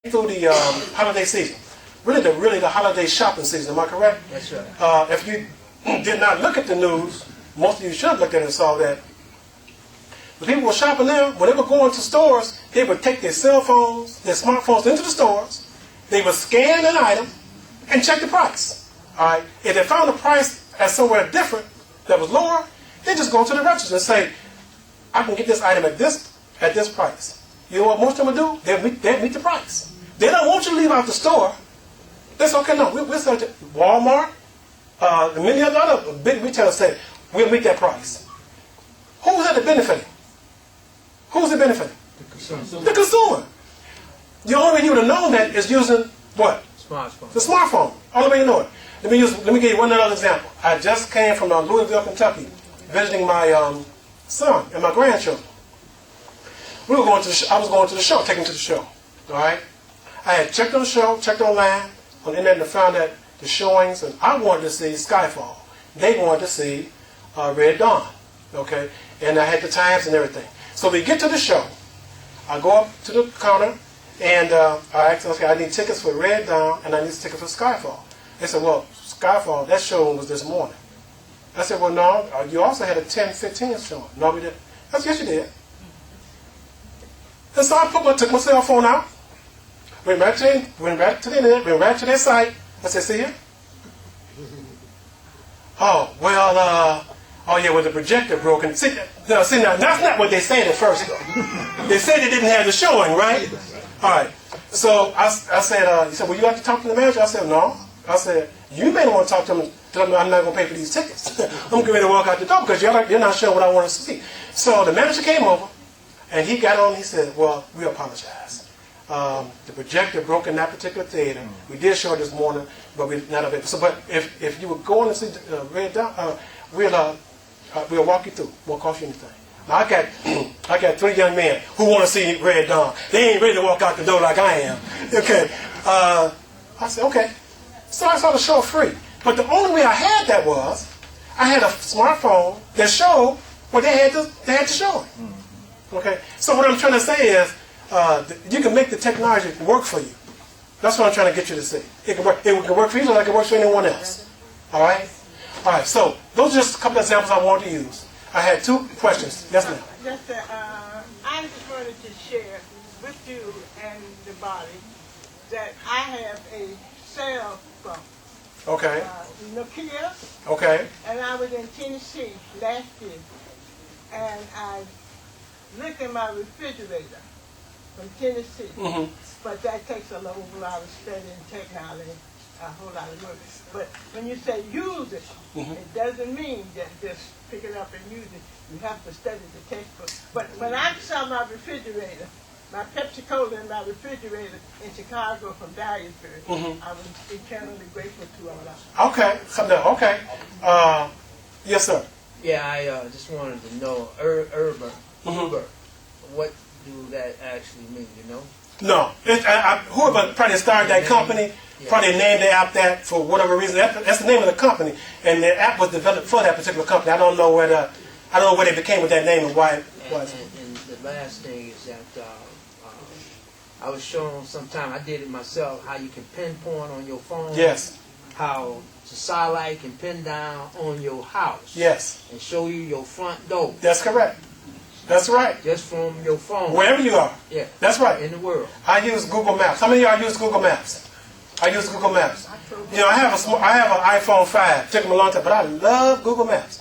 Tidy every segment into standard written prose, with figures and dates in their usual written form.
through the holiday season. Really the holiday shopping season, am I correct? That's right. If you did not look at the news, most of you should look at it and saw that the people were shopping there. When they were going to stores, they would take their cell phones, their smartphones into the stores. They would scan an item and check the price. All right. If they found the price at somewhere different that was lower, they just go to the register and say, "I can get this item at this price." You know what most of them will do? They'll meet the price. They don't want you to leave out the store. They say, "Okay, no, we'll sell it to Walmart." And many other big retailers say, "We'll meet that price." Who's that benefiting? Who's it benefiting? The consumer. The consumer. The only way you would have known that is using what? Smartphone. The smartphone. Only way you know it. Let me give you one other example. I just came from Louisville, Kentucky, visiting my son and my grandchildren. I was going to the show, taking them to the show. All right. I had checked on the show, checked online on the internet, and found that the showings, and I wanted to see Skyfall. They wanted to see Red Dawn. Okay, and I had the times and everything. So we get to the show. I go up to the counter, and I asked them, "Okay, I need tickets for Red Dawn, and I need tickets for Skyfall." They said, "Well, Skyfall, that showing was this morning." I said, "Well, no, you also had a 10:15 showing." "No, we didn't." I said, "Yes, you did." And so I took my cell phone out, went back to the internet, went right to their site. I said, "See here?" "Oh, well, oh yeah, well the projector broke." And see, now that's not what they said at first though. They said they didn't have the showing, right? All right. So I said, he said, "Well, you have to talk to the manager." I said, "No." I said, "You may want to talk to him. Tell him I'm not going to pay for these tickets. I'm getting ready to walk out the door because you're not sure what I want to see." So the manager came over, and he got on. He said, "Well, we apologize. The projector broke in that particular theater. We did show it this morning, but we're not available. So, but if you were going to see Red Dawn, we'll walk you through. Won't cost you anything." Now, I got 3 young men who want to see Red Dawn. They ain't ready to walk out the door like I am. Okay. I said, "Okay." So I saw the show free. But the only way I had that was I had a smartphone that showed what they had to show it. Okay. So what I'm trying to say is you can make the technology work for you. That's what I'm trying to get you to see. It can work. It can work for you like it works for anyone else. All right. All right. So those are just a couple of examples I wanted to use. I had 2 questions. Yes, ma'am. I just wanted to share with you and the body that I have a cell phone. Okay. Nokia. Okay. And I was in Tennessee last year, and I looked in my refrigerator from Tennessee. Mm-hmm. But that takes a lot of studying technology, a whole lot of work. But when you say use it, it doesn't mean that just pick it up and use it. You have to study the textbook. But when I saw my refrigerator, my Pepsi-Cola in my refrigerator in Chicago from Dyersburg, I was eternally grateful to Allah. Okay. Okay. Yes, sir. Yeah, I just wanted to know, Uber, what do that actually mean, you know? No. Whoever probably started that company probably named the app that for whatever reason. That's the name of the company, and the app was developed for that particular company. I don't know where they became with that name and why it was. And the last thing is that I was shown sometime, I did it myself, how you can pinpoint on your phone. Yes. How the satellite can pin down on your house. Yes. And show you your front door. That's correct. That's right. Just from your phone. Wherever you are. Yeah. That's right. In the world. I use Google Maps. How many of y'all use Google Maps? I use Google Maps. You know, I have an iPhone 5. It took me a long time, but I love Google Maps.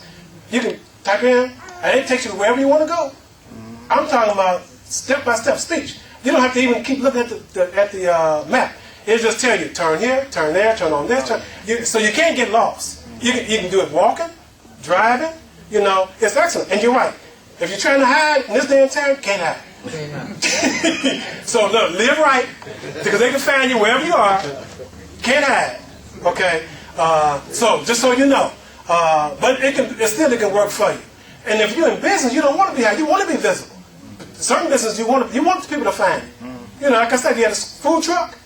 You can type in, and it takes you wherever you want to go. I'm talking about step-by-step speech. You don't have to even keep looking at the map. It'll just tell you, turn here, turn there, turn on this. So you can't get lost. You can do it walking, driving. You know, it's excellent. And you're right. If you're trying to hide in this day and time, can't hide. So look, live right, because they can find you wherever you are. Can't hide. Okay. So just so you know, but it can work for you. And if you're in business, you don't want to be hiding. You want to be visible. Certain business, you want the people to find you. You know, like I said, you had a food truck.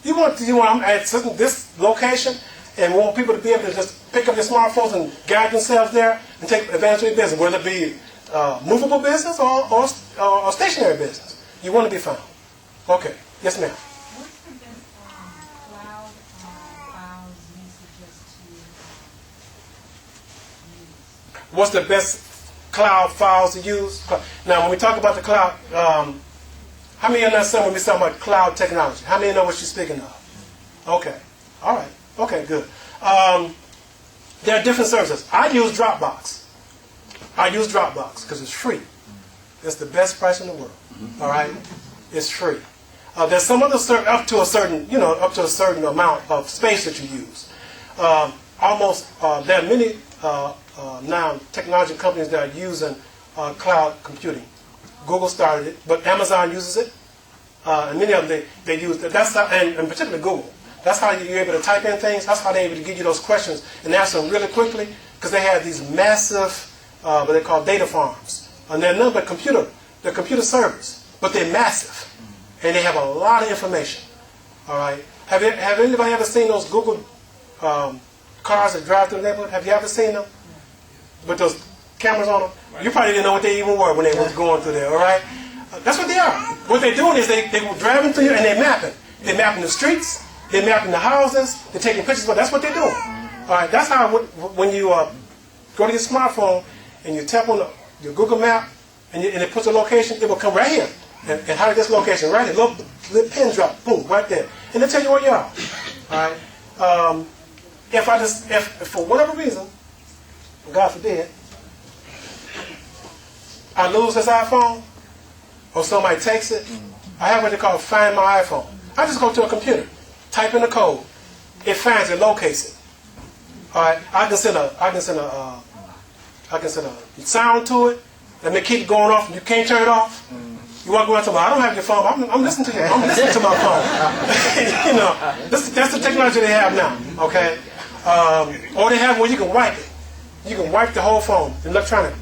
You want I'm at this location, and want people to be able to just pick up their smartphones and guide themselves there and take advantage of their business, whether it be movable business or stationary business. You want to be found. Okay. Yes, ma'am. what's the best cloud files to use? Now, when we talk about the cloud, how many of us know when we talk about cloud technology? How many know what she's speaking of? Okay. All right. Okay, good. There are different services. I use Dropbox. I use Dropbox because it's free. It's the best price in the world. All right? It's free. There's some other up to a certain amount of space that you use. There are many now technology companies that are using cloud computing. Google started it, but Amazon uses it, and many of them they use it. That's how, and particularly Google. That's how you're able to type in things. That's how they're able to give you those questions and answer them really quickly, because they have these massive, what they call data farms, and they're nothing but computer servers, but they're massive, and they have a lot of information. All right. Have anybody ever seen those Google cars that drive through the neighborhood? Have you ever seen them with those cameras on them? You probably didn't know what they even were when they was going through there. All right. That's what they are. What they're doing is they were driving through here and they're mapping. They're mapping the streets. They're mapping the houses. They're taking pictures. But that's what they're doing. All right. That's how when you go to your smartphone and you tap on your Google map and it puts a location, it will come right here. And how did this location? Right here. Little pin drop. Boom. Right there. And they'll tell you where you are. All right. If for whatever reason, God forbid, I lose this iPhone, or somebody takes it, I have what they call Find My iPhone. I just go to a computer, type in the code, it finds it, locates it. All right, I can send a sound to it, and it keep going off, and you can't turn it off. You walk around and say, "I don't have your phone. I'm listening to you. I'm listening to my phone." That's the technology they have now. Okay, or they have where you can wipe it. You can wipe the whole phone, electronic,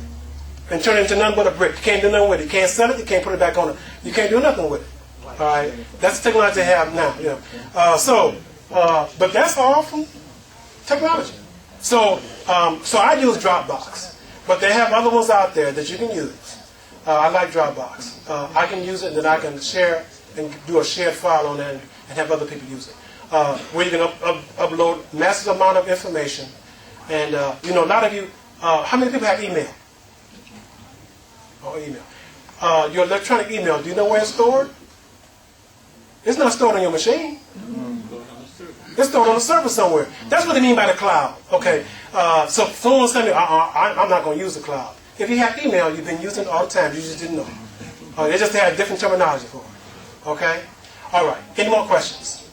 and turn it into nothing but a brick. You can't do nothing with it. You can't sell it. You can't put it back on it. You can't do nothing with it. All right, that's the technology they have now. But that's all from technology. So I use Dropbox, but they have other ones out there that you can use. I like Dropbox. I can use it, and then I can share and do a shared file on it and have other people use it. Where you can upload massive amount of information. And, a lot of you, how many people have email? Oh, email. Your electronic email, do you know where it's stored? It's not stored on your machine. It's stored on a server somewhere. That's what they mean by the cloud. Okay. So someone said, I'm not going to use the cloud. If you have email, you've been using it all the time. You just didn't know. They just have different terminology for it. Okay? All right. Any more questions?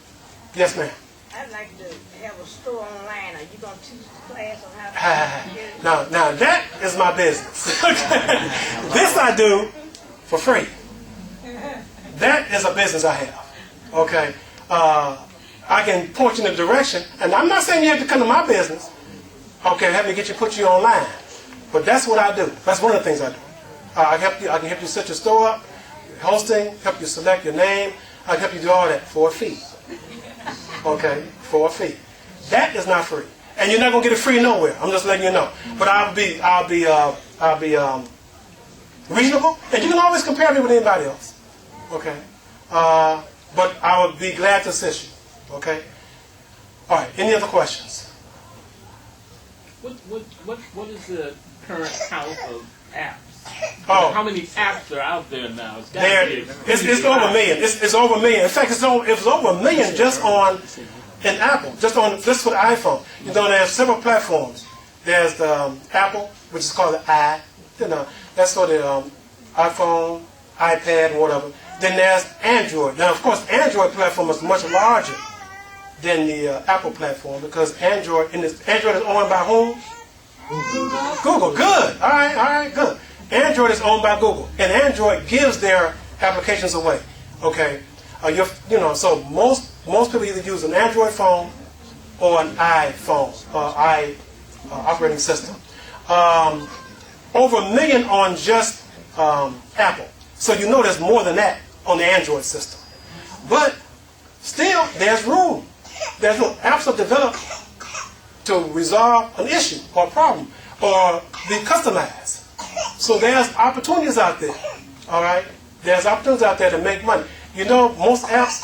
Yes, ma'am. I'd like to have a store online. Are you going to teach the class on how to get it? Now that is my business. This I do for free. That is a business I have. Okay? I can point you in a direction, and I'm not saying you have to come to my business. Okay, have me put you online. But that's what I do. That's one of the things I do. I can help you set your store up, hosting, help you select your name. I can help you do all that for a fee. Okay, for a fee. That is not free, and you're not gonna get it free nowhere. I'm just letting you know. But I'll be reasonable, and you can always compare me with anybody else. Okay, but I would be glad to assist you. Okay. All right. Any other questions? What is the current count of apps? Oh. How many apps are out there now? It's over a million. It's over a million. In fact, it was over a million just on an Apple, just for the iPhone. There's several platforms. There's the Apple, which is called the I. That's for the iPhone, iPad, whatever. Then there's Android. Now, of course, Android platform is much larger than the Apple platform, because Android is owned by whom? Google. Good. All right, good. Android is owned by Google, and Android gives their applications away. Okay, so most people either use an Android phone or an iPhone, operating system. Over a million on just Apple. So there's more than that on the Android system. But still, there's room. There's room. Apps are developed to resolve an issue or problem or be customized. So there's opportunities out there. All right? There's opportunities out there to make money. Most apps